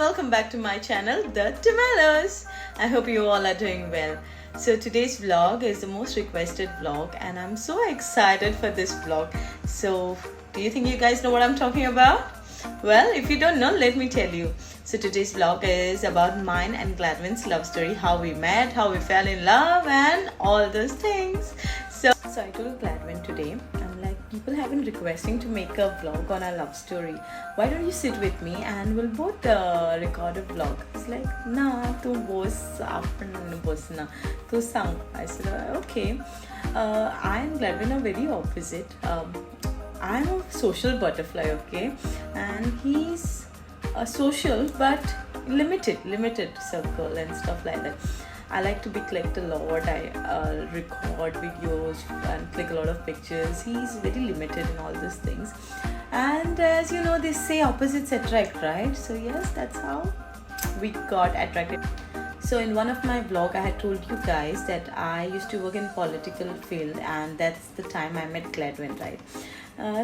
welcome back to my channel, The Tomatoes. I hope you all are doing well. So today's vlog is the most requested vlog and I'm so excited for this vlog. So do you think you guys know what I'm talking about? Well, if you don't know, let me tell you. So today's vlog is about mine and Gladvyn's love story, how we met, how we fell in love and all those things. So I told Gladvyn today, I'm like, people have been requesting to make a vlog on our love story. Why don't you sit with me and we'll both record a vlog. It's like, nah, tu bos apan bos na, tu sang. I said, okay. I and Gladvyn are very opposite. I'm a social butterfly, okay, and he's a social but limited circle and stuff like that. I like to be clicked a lot. I record videos and click a lot of pictures. He's very limited in all these things. And as you know, they say opposites attract, right? So yes, that's how we got attracted. So in one of my vlog, I had told you guys that I used to work in political field, and that's the time I met Gladvyn, right?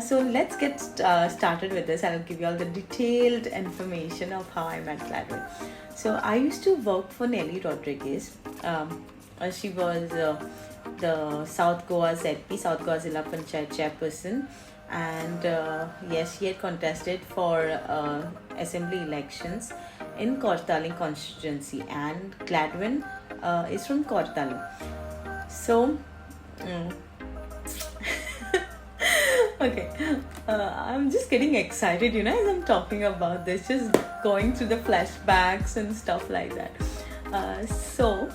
So let's get started with this. I'll give you all the detailed information of how I met Gladvyn. So I used to work for Nelly Rodriguez. She was the South Goa ZP, South Goa Zilla Panchayat chairperson, and yes, she had contested for assembly elections in Kortaling constituency, and Gladvyn is from Kortaling. So okay, I'm just getting excited, you know, as I'm talking about this, just going through the flashbacks and stuff like that. So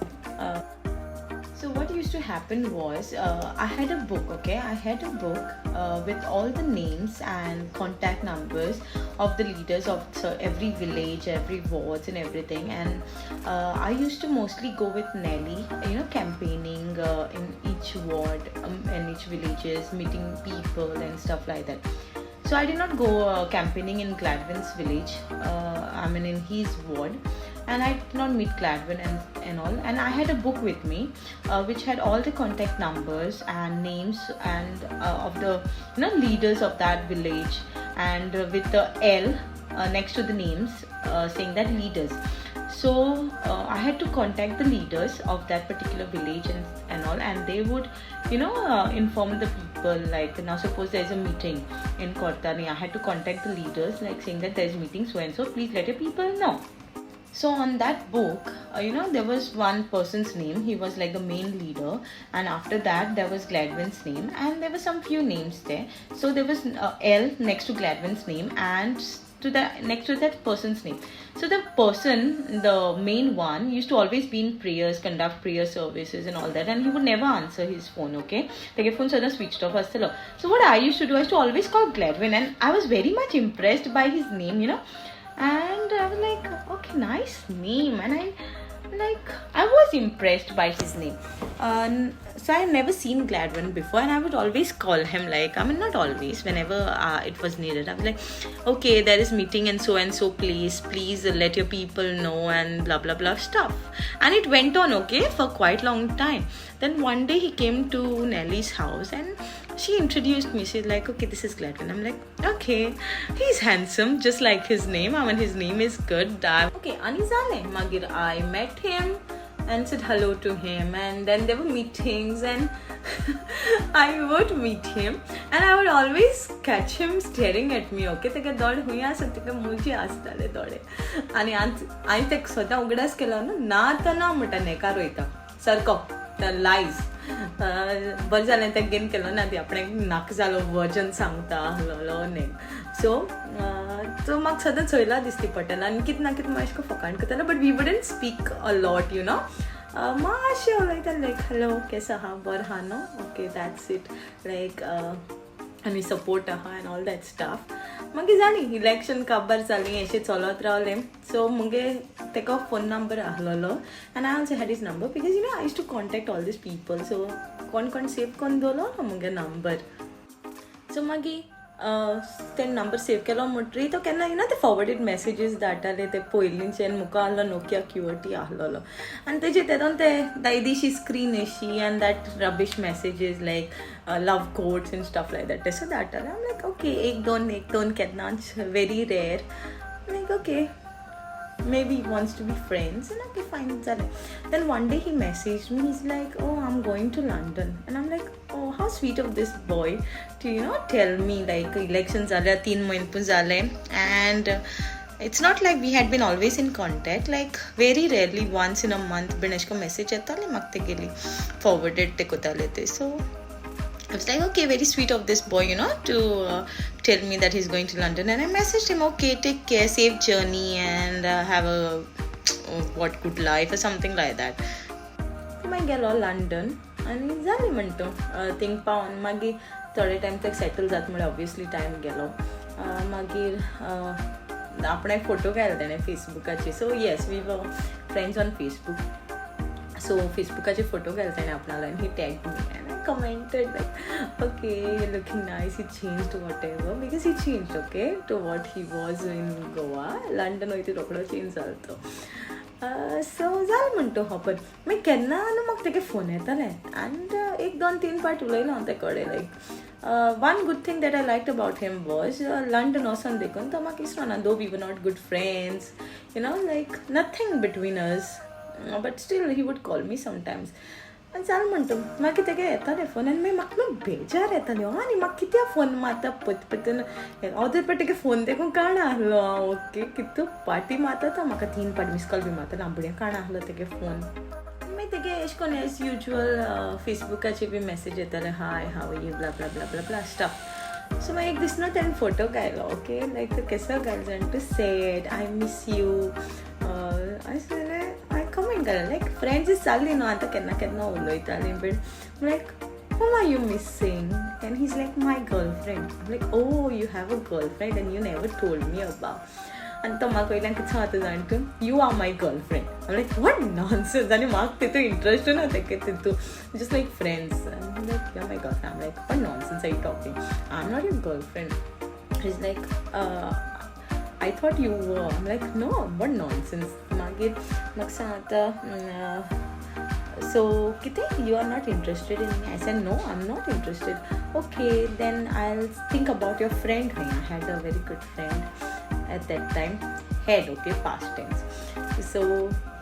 what used to happen was, I had a book, okay? I had a book with all the names and contact numbers of the leaders of every village, every wards and everything. And I used to mostly go with Nelly, you know, campaigning in each ward and each villages, meeting people and stuff like that. So I did not go campaigning in Gladvyn's village, in his ward. And I did not meet Gladvyn and all. And I had a book with me, which had all the contact numbers and names and of the leaders of that village, and with the L next to the names, saying that leaders. So I had to contact the leaders of that particular village and all, and they would, inform the people. Like, now suppose there's a meeting in Kortani, I had to contact the leaders, like saying that there's a meeting so and so. Please let your people know. So on that book, there was one person's name. He was like the main leader, and after that there was Gladvyn's name, and there were some few names there. So there was L next to Gladvyn's name, and next to that person's name. So the person, the main one, used to always be in prayers, conduct prayer services and all that, and he would never answer his phone, okay? Like, phone suddenly switched off. So what I used to do, I used to always call Gladvyn, and I was very much impressed by his name, and I was like, okay, nice name. And I was impressed by his name. So I had never seen Gladvyn before, and I would always call him, not always, whenever it was needed. I was like, okay, there is meeting and so, please let your people know, and blah blah blah stuff. And it went on, okay, for quite long time. Then one day he came to Nelly's house and she introduced me. She's like, okay, this is Gladvyn. I'm like, okay, he's handsome, just like his name. His name is good. Okay, Anizale Magir, I met him and said hello to him, and then there were meetings, and I would meet him, and I would always catch him staring at me, okay? Teka dode huya satika muji astale dode. Ani I tek swata ugdas kela na ta mata neka roita. Sarko the lies. बरं झालं त्या game केलं ना ते आपण नाक झालो version सांगता हलो नेम सो तो म्हाका सदांच चोयला दिसती पडटना आनी कितें ना कितें मातशें फकाण करताना but we wouldn't speak a lot मातशें उलयता लायक हॅलो केसो आहा बरें आहा न्हू ओके दॅट्स इट लायक आनी सपोर्ट आहा एंड ऑल दॅट स्टाफ मागीर जाली इलेक्शन काबार जाली अशें चलत रावलें सो मुगे तेका फोन नंबर आहलोलो and I also had his number because I used to contact all these people so कोण सेव करून दवरलो मुगे नंबर सो मागीर ते नंबर सेव केलो म्हणटरी तो केन्ना ते फॉरवर्डेड मेसेजीस धाडटाले ते पयलींचे मुका आहलो नोकिया क्यूटी आहलोलो आनी तेजे तेदोन ते दायदीशी स्क्रीन अशी and that rubbish messages like love quotes and stuff like that तशें धाडटाले आय एम लायक ओके एक दोन केन्नाच व्हेरी रेर लायक okay maybe he wants to be friends, and okay, fine. Then one day he messaged me. He's like, oh, I'm going to London, and I'm like, oh, how sweet of this boy to tell me like elections are 3 months and it's not like we had been always in contact. Like very rarely, once in a month, Binesh ko message atale magte geli forwarded tekotale. So I was like, okay, very sweet of this boy, to tell me that he's going to London. And I messaged him, okay, take care, safe journey, and have a good life or something like that. I गेलो London आणि झाली म्हणतो thing पावन मागीर थोडे time तक settle जाता म्हणल्यार ऑब्वियसली टायम गेलो मागीर आपणे फोटो घायला तेणें फेसबुकाचे so yes we were friends on Facebook so फेसबुकाचे फोटो घायला तेणें आपणालो आनी ही tag me and I commented like okay, you're looking nice, he changed whatever because he changed okay to what he was in Goa. London वयता रोखडो change जालो तो सो जालें म्हणटो हॉपर मागीर केन्ना म्हाका तेगे फोन येताले एंड 1-2-3 फावट उलयलो हांव तेजे कडेन like one good thing that I liked about him was London वचोन देखून तो म्हाका दिसना though we were not good friends like nothing between us but still he would call me sometimes जालें म्हणटो मागीर तेगे येताले फोन आनी मागीर म्हाका बेजार येताले आनी म्हाका कित्या फोन मारता पयतून हांव तर तेगे फोन देखून काण आहलो ओके कितू पाटी मारता तो म्हाका 3 फावट मिस कॉल बी मारतालो हांव बुड्या काण आहलो तेगे फोन मागीर तेगे अशें कोन्न एज युजल फेसबुकाचेर बी मेसेज येताले हाय how you blah blah blah blah blah stuff so मागीर एक दीस न्हू तेणें फोटो घायलो ओके लायक तो केसो घायलो जाण टू said I miss you I said comment केलें लायक फ्रेंड्स जाल्लीं न्हू आतां केन्ना उलयतालीं but like whom are you missing and he's like my girlfriend I'm like oh you have a girlfriend and you never told me about and तो म्हाका वयल्यान कितें सांगता जाण you are my girlfriend I'm like what nonsense आनी म्हाका तितू interest ना तेगे तितू just like friends I'm like you're my girlfriend I'm like what nonsense are you talking I'm not your girlfriend he's like I thought you were I'm like no what nonsense मागीर म्हाका सांगता so kite you are not interested in me I said no I'm not interested okay then I'll think about your friend I had a very good friend at that time had okay past tense so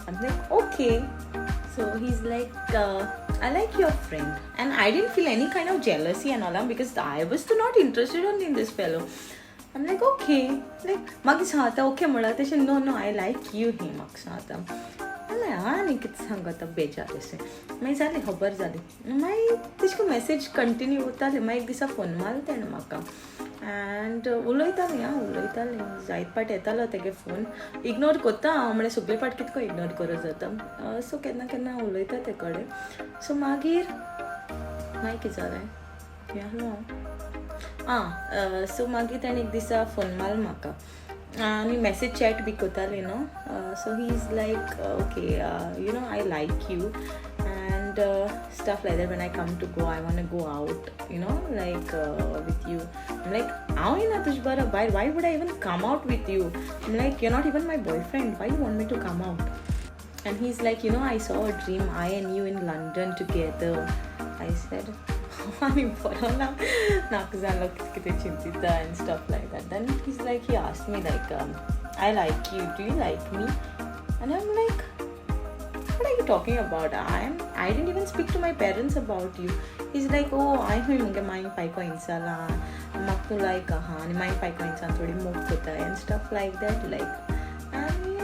I'm like okay so he's like I like your friend and I didn't feel any kind of jealousy and all that because I was too not interested in this fellow I'm like okay like मागीर सांगता okay म्हणल्यार तशें no I like you he म्हाका सांगता आनी कितें सांगता बेजार अशें मागीर जालें खबर जाली मागीर तेजे को मेसेज कंटिन्यू उरतालें मागीर एक दिसा फोन मारलो तेणें म्हाका एंड उलयतालें जायत पाट येतालो तेगे फोन इग्नोर कोत्ता हांव म्हणल्यार सगळे पाट कितको इग्नोर करूं जाता सो केन्ना उलयता ते कडेन सो मागीर कितें जालें आहलो सो मागीर ताणें एक दिसा फोन मारलो म्हाका आणि मेसेज चॅट बी कोताले न्हू so he is like okay I like you and stuff like that when I come to go I want to go out like with you I'm like हांव येना तुजे बरो भायर why would I even come out with you I'm like you're not even my boyfriend why you want me to come out and he's like I saw a dream I and you in London together I said आनी बरो नाका जालो कितें चिंतिता and stuff like that then he's like he asked me like I like you do you like me and I'm like what are you talking about I didn't even speak to my parents about you he's like oh I खंय मुगे मागीर पायको इंचाला म्हाका तूं लायक आहा आनी मागीर पायको इंचान थोडी मोग कोता and stuff like that like आनी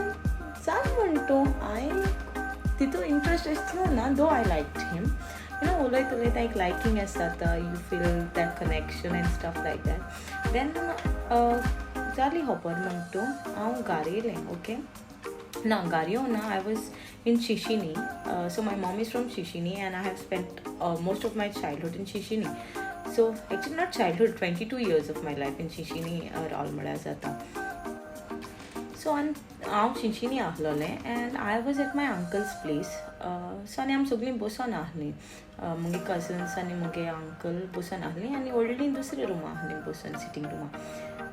जाल म्हणटो तितू इंट्रस्ट आसलो ना though I liked him उलयता एक लायकींग आसता you feel that connection and stuff like that then जाली खबर म्हणटो हांव घारा येयलें ओके ना घारा येवना I was in Shishini so my mom is from Shishini and I have spent most of my childhood in Shishini so actually not childhood 22 years of my life in Shishini all म्हणल्यार जाता so हांव शिंशिनी आहलोलें and I was at my uncle's place so आनी आमी सगळीं बसून आहलीं मुगे cousins आनी मुगे अंकल बसून आहलीं आनी व्हडलीं दुसरे रुमा आहलीं बसून सिटींग रुमा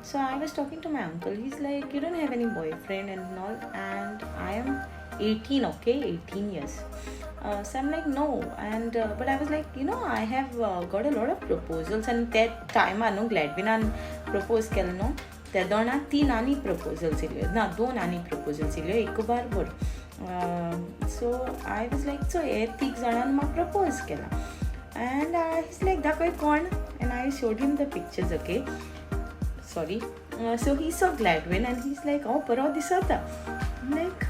so I was talking to my uncle he's like you don't have any boyfriend and all and I am 18 okay 18 years so I'm like no and but I was like I have got a lot of proposals and that time I know Gladvyn and proposed केलें न्हू त्या दोनाक 3 आनी proposals येयल्यो ना 2 आनी proposals येयल्यो एक barber. So I was like चो हे 3 जाणांनी म्हाका प्रपोज केला एंड he's like दाखय कोण and I showed him the pictures, okay, sorry. So he saw Gladvyn and he's like oh बरो दिसता. Like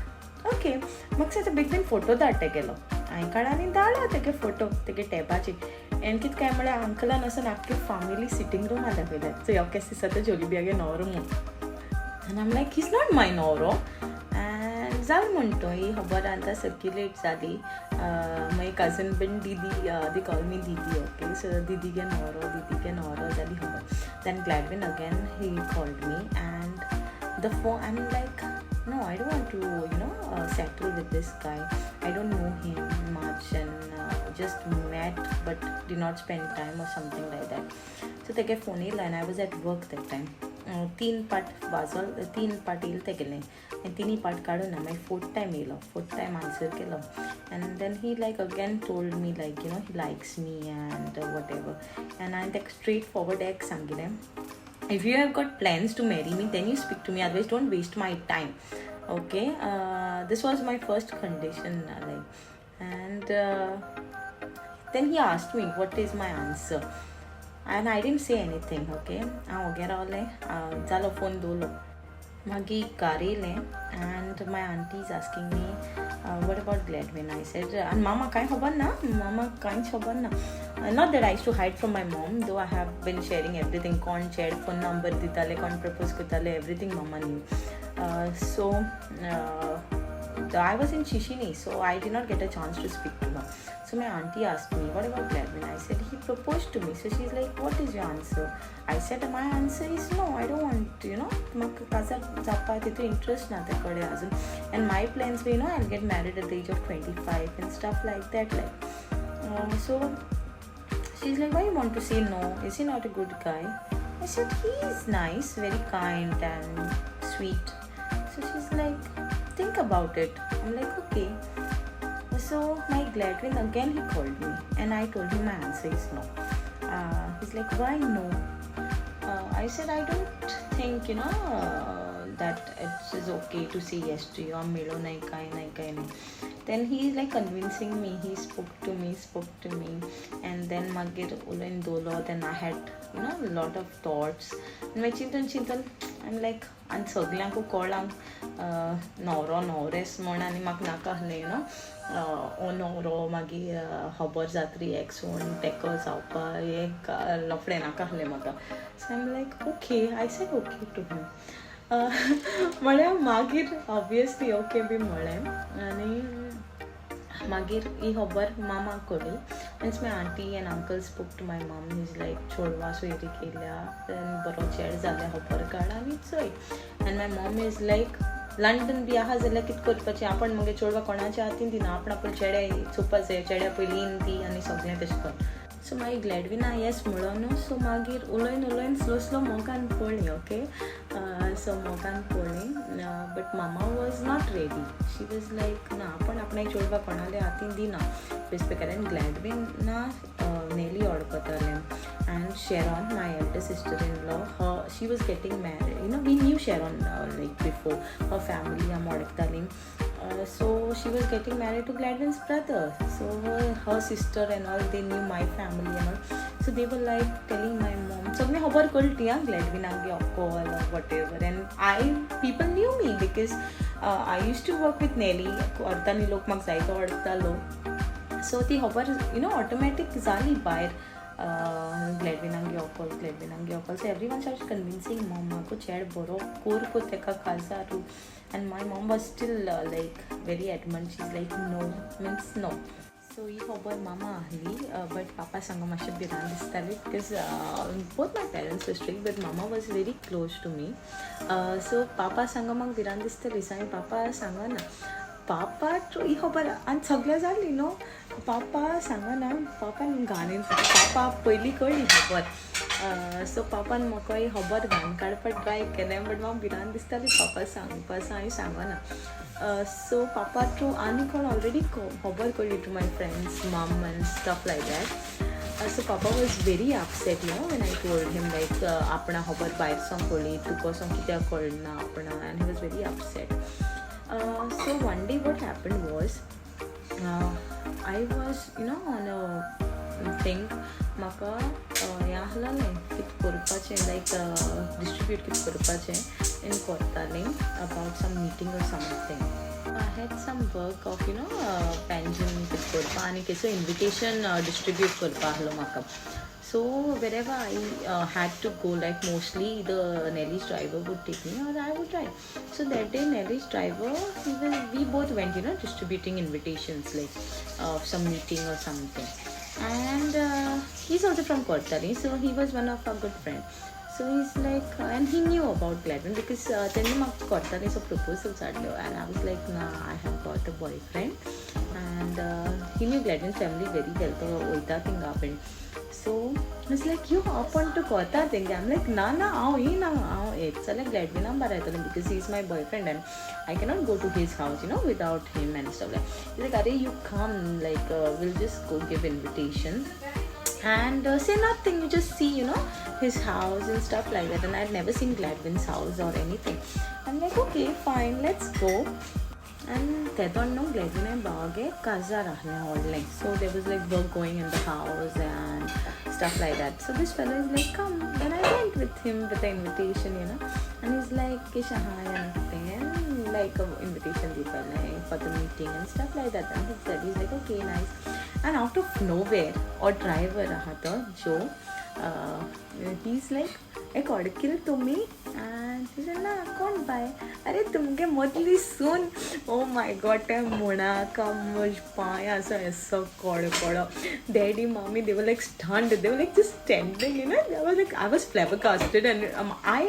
okay म्हाका सांगता बेगीन फोटो धाड तेगेलो. हांवें काडा आनी धाडलो तेगे फोटो तेगे टॅबाचे एंड कितें काय म्हळ्यार अंकलान असो आख्खी फॅमिली सिटींग रूमान दाखयलें. सो ह्यो केस दिसता जोलिबियागे न्हवरो म्हूण and I am like he's not my न्हवरो. एंड जालें म्हणटो ही खबर आतां सर्क्युलेट जाली. मागीर कजन बीन दीदी दी कॉल मी दीदी, ओके. सो दीदीगे न्हवरो जाली खबर. Then Gladvyn again he called me and the phone I'm like no I don't want to settle with this guy. I don't know him much and just met but did not spend time or something like that. So तेगे phone येयलो and I was at work that time. 3 पाट येयले तेगेलें आनी 3 पाट काडून ना. मागीर 4th time येयलो, 4th टायम आन्सर केलो and then he like again told me like he likes me and whatever. And हांवें तेका स्ट्रेट फॉरवर्ड एक सांगिल्लें if you have got plans to marry me then you speak to me, otherwise don't waste my time, okay. This was my first condition and then he asked me what is my answer and I didn't say anything, okay. हांव ओगे रावलें जालो phone दवरलो. मागीर घरा येयलें and my auntie is asking me what about Gladvyn. I said and mama कांय खबर ना, mama कांयच खबर ना. Not that I used to hide from my mom, though I have been sharing everything. कोण चेड फोन नंबर दिताले, कोण propose करताले, everything mama knew. So I was in Shishini, so I did not get a chance to speak to her. So my auntie asked me, what about Gladvyn? I said, he proposed to me. So she's like, what is your answer? I said, my answer is no, I don't want to, म्हाका काजार जावपा तितून interest ना ते कडेन आजून. And my plans were, I'll get married at the age of 25 and stuff like that. So she's like, why you want to say no? Is he not a good guy? I said, he is nice, very kind and sweet. So she's like, think about it. I'm like, okay. So my Gladvyn again he called me and I told him my answer is no. He's like, why no? I said, I don't think that it is okay to say yes to you. Milo nahi kai. Then he is like convincing me. He spoke to me and then magir ulen dolo. Then I had a lot of thoughts and my chintan I'm like and सगळ्यांक कळांक न्हवरो न्हवरेस म्हण आनी म्हाका नाका आहलें ओ न्हवरो मागीर खबर जातरी एक्सून तेका जावपा हें लफडें नाका आहलें म्हाका. So I am like okay. I said okay to him. म्हळ्यार मागीर ऑब्वियसली ओके बी म्हळें आनी मागीर ही खबर मामाक कळ्ळी. Means my aunty and uncle spoke to my mum. Is like चोडवा सोयरी केल्या बरो चेड जाल्या खबर काड आनी चोय. And my mum is like London बी आहा जाल्यार कितें करपाचें आपण मगे चोडवा कोणाच्या हातीन दिना. आपण आपले चेड्या चोवपा जाय, चेड्या पयलीं इन दी आनी सगळें तशें कर. सो मागीर ग्लॅडविना येस म्हणलो न्हू. सो मागीर उलोयन स्लो मोगान पळ्ळी, ओके. सो मोगान पळ्ळी but mama was not ready. She was like ना आपण आपणाक चोडवा कोणाल्या हातीन दिना बेस्पेकारान. ग्लॅडविना नेली ओडकोतालें and Sharon, my elder sister-in-law, she was getting married. We knew Sharon like before. Her family am odaktalim. So she was getting married to Gladvyn's brother. So her sister and all, they knew my family and all. So they were like telling my mom. So me खबर कळटी Gladvyn आगे अक्कल or whatever. And people knew me because I used to work with Nelly. अर्धानी लोक म्हाका जायतो ओडकतालो. So ती खबर automatic जाली भायर. Gladvyn अक्कल. So everyone started convincing mom को चेड बरो कोर को तेका काजारू. And my mom was still like very adamant. She's like no means no. So ही खबर मामा आहली but papa सांगा मातशें भिरांत दिसताली because both my parents were strict but mama was very close to me. So papa सांगा म्हाका भिरांत दिसताली. सांग papa सांगा ना. पापा ही खबर आनी सगळें जाली न्हू. पापा सांगा ना. पापान गाणें पापा पयलीं कळ्ळी खबर. सो पापान म्हाका ही खबर घाण काडपाक ट्राय केलें बट म्हाका भिरांत दिसताली पापा सांगपा हांवें सांगना. सो पापा थ्रू आनी कोण ऑलरेडी खबर कळ्ळी टू माय फ्रेंड्स मम and stuff like that. So Papa was very upset, when I told him like apna hobar bayar song koli tuko song kitya kolna apna, and he was very upset. So one day what happened was, I was on a thing maka yahla kit korpache like distribute kit korpache in Kortaling about some meeting or something. I had some work of pension kit korpa ani keso invitation distribute korpa halo maka. So wherever I had to go, like mostly the Nelly's driver would take me or I would drive. So that day Nelly's driver, we both went, distributing invitations like of some meeting or something. And he's also from Kortali, so he was one of our good friends. So he's like, and he knew about Gladvyn because then Kortali so proposals and I was like, nah, I have got a boyfriend. And he knew Gladvyn's family very well, so oita thing happened. So I was like, you up on to Kota thing. I'm like, nah, it's like Gladvyn because he's my boyfriend and I cannot go to his house, without him and stuff like. He's like, Are, you come, like we'll just go give invitation and say nothing. You just see, his house and stuff like that. And I'd never seen Gladvyn's house or anything. I'm like, okay, fine, let's go. And they don't know Gladvyn and Baage kaza rahne online. So there was like work going in the house and stuff like that. So this fellow is like, come. Then I went with him with the invitation, and he's like, Kishahaya and like an invitation for the meeting and stuff like that. And he said, he's like, okay, nice. And out of nowhere, our driver rahata Joe, he's like, I got kill to me. And he said, nah, come by. Are tumge modli soon. Oh my god, mona kamuj paya so koda. Daddy, mommy, they were like stunned. They were like just standing, I was flabbergasted and I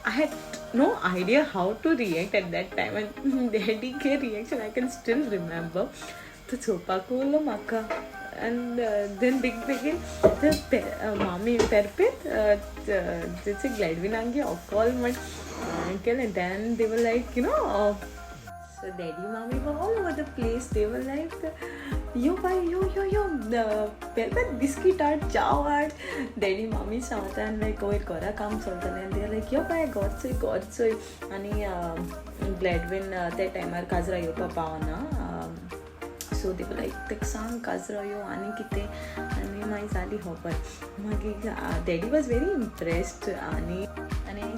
had no idea how to react at that time. And Daddy's reaction I can still remember. The chopa maka. And then begin the mommy perpet it's a Gladvyn ange call my uncle, and then they were like so daddy mommy were all over the place. They were like yo perpet biscuit art chow art. Daddy mommy saw and like oh it kora kam solta, and they're like yo bhai got so ani Gladvyn that time our kazra yo papa na. So they were like, Texan Kazra yo ani kite ani my sali hopper. Daddy was very impressed ani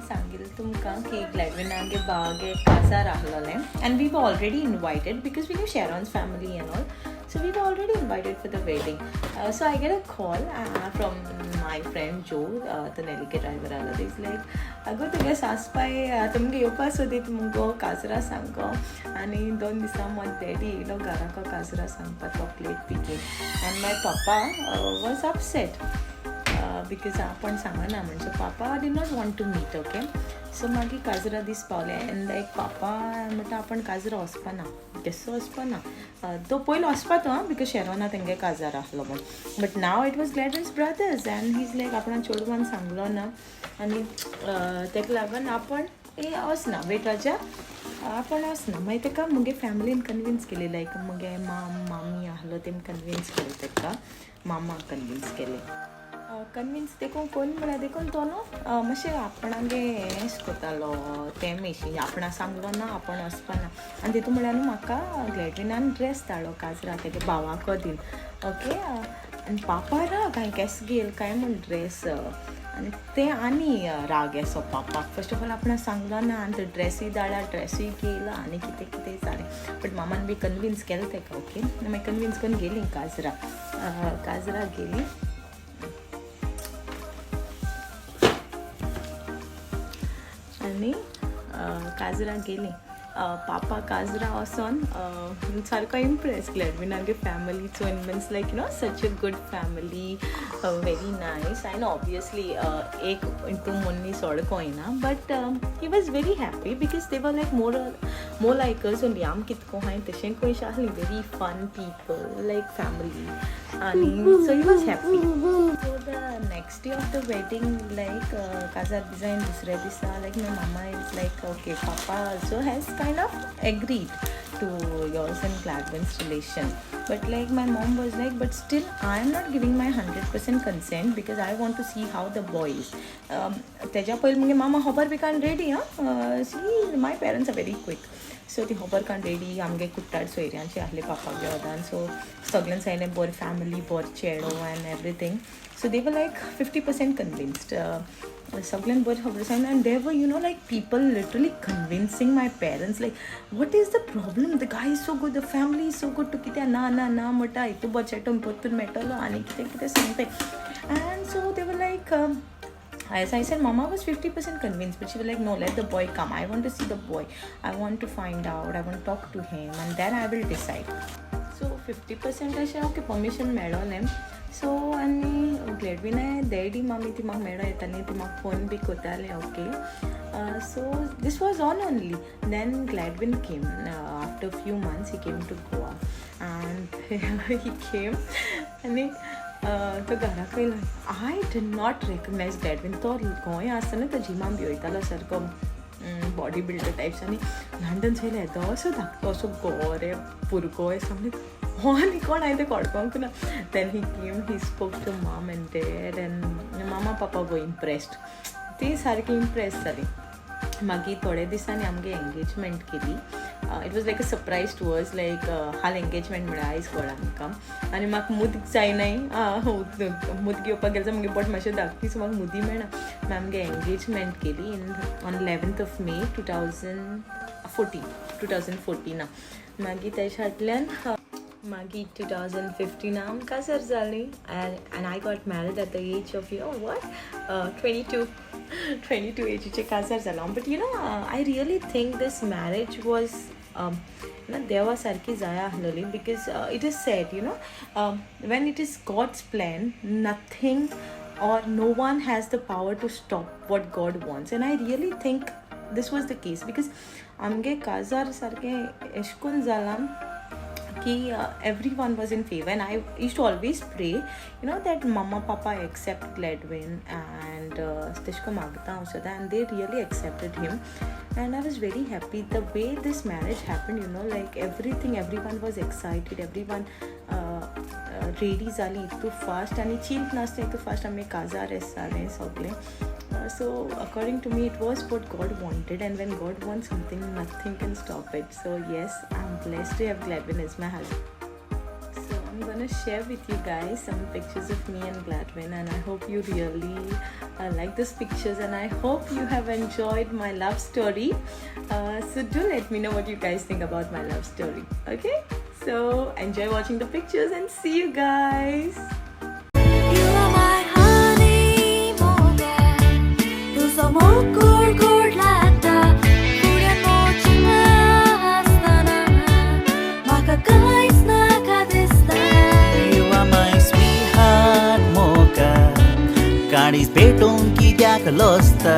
sangil tumka ki Gladvyn ange baage kaza rahlale. And we were already invited because we knew Sharon's family and all. So we were already invited for the wedding. So I get a call from my friend Joe, the Nelly driver. He's like, Ago tuge saspai tumge yopas hodi tumgo kasra sango ani don disa mod daddy gara ka kasra sangpa chocolate pike. And my papa was upset because आपण सांगा ना म्हणजे papa did not want to meet, okay. So मागी काजरा दिस पावले and like papa म्हणटा आपण काजरा वचपाना केसो वचपाना तो पयलो वचपा तो because शेरोना तेंगे काजार आसलो म्हण. But now it was Gladvyn's brothers and he's like आपण चोडवान सांगलो ना आनी तेका लागून आपण वचना वेट राजा आपण वचना. मागीर तेका मुगे फॅमिलीन कन्विन्स केली लायक मुगे मामी आहलो तेम कन्विन्स केले तेका मामा कन्विन्स केले. कन्विन्स देखून कोण म्हळ्यार देखून तो न्हू मातशें आपणागे हें कोतालो तें मेशी आपणा सांगलो ना आपण वचपाना. आनी तितून म्हळ्यार न्हू म्हाका ग्लॅडविनान ड्रेस धाडलो काजरा तेगे भावाको दीन, ओके. आनी पापा राग हांवें केस घेल काय म्हूण ड्रेस आनी तें आनी राग येसो पापाक. फर्स्ट ऑफ ऑल आपणा सांगलो ना आनी तो ड्रेसूय धाडला ड्रेसूय घेयला आनी कितें कितें जालें. बट मामान बी कन्विन्स केलें तेका, ओके. मागीर कन्विन्स करून गेलीं काजरा गेलीं आनी काजरा गेलीं. Papa Kazra वचोन सारको impress Gladvyn family. So it means like such a good family, very nice. I know obviously एक into money sort of coin, but he was very happy because they were like more like us only. Am kitko hain teshen koi shahli very fun people like family. So he was happy. So the next day of the wedding, like Kazar design dusre disa, like my mama is like okay, Papa also has kind of agreed to yours and Gladwyn's relation. But like my mom was like, but still I am not giving my 100% consent because I want to see how the boy is. Teja पहिले मुगे mama hopper we can't ready, see my parents are very quick. So the hopper can't ready, आमगे कुट्टाड सोयऱ्यांचे आहले papa गेवदान. So सगळ्यां सायने bore family bore चेडो and everything. So they were like 50% convinced. Saglan both and there were, like people literally convincing my parents, like, what is the problem? The guy is so good, the family is so good. To kitya na mata itu bachatum potun metalo ani kite something. And so they were like, as I said, Mama was 50% convinced, but she was like, no, let the boy come. I want to see the boy. I want to find out. I want to talk to him, and then I will decide. So 50% अशें okay permission मेळ्ळोलें. सो आनी ग्लॅडविनाय daddy मामी ती म्हाका मेळो येताली, ती म्हाका phone बी कोतालें okay. So this was all only. Then Gladvyn came after a few months. He came to Goa and he came and तो घराक येयलो. I did not recognize Gladvyn. तो गोंय आसतना तो जिमान बी वयतालो सारको बॉडी बिल्डर टाइप्स आनी लंडन चयलो येदो असो धाकटो असो गोरे पुरको सामने आनी कोण हांवें तें कळपाक ना. Then he came, he spoke to mom and dad and mama papa were impressed. ती सारकी इम्प्रेस जाली. मागीर थोडे दिसांनी आमगे एंगेजमेंट केली. It was like a surprise to us, like हाल एंगेजमेंट म्हळ्यार आयज कळ्ळां आमकां. आनी म्हाका मूद जायनाय, मूद घेवपाक गेलें जाल्यार म्हगे बोट मातशें धाकटी, सो म्हाका मुदी मेळना. मागीर आमगे एंगेजमेंट केली ऑन 11th of May 2014. मागीर तेच्या फाटल्यान मागीर 2015 आम काजार जाली. and I got married at the age of 22 एजीचे काजार जालां. But I really think this marriage was देवा सारकी जाय आसलोली, because it is said, when it is God's plan, nothing or no one has the power to stop what God wants. And I really think this was the case, because आमगे काजार सारके एशकोन जालां कि everyone was in favor, and I used to always pray, that mama papa accept Gladvyn and tishko magta usada, and they really accepted him. And I was very happy the way this marriage happened, like everyone was excited, everyone ready zali ittu fast, and chint nasta ittu fast ame kazar esale sogle. So according to me, it was what God wanted, and when God wants something, nothing can stop it. So yes, I'm blessed to have Gladvyn as my husband. So I'm gonna share with you guys some pictures of me and Gladvyn, and I hope you really like these pictures, and I hope you have enjoyed my love story. So do let me know what you guys think about my love story. Okay, so enjoy watching the pictures and see you guys. गाडीच भेटून कित्याक लसता.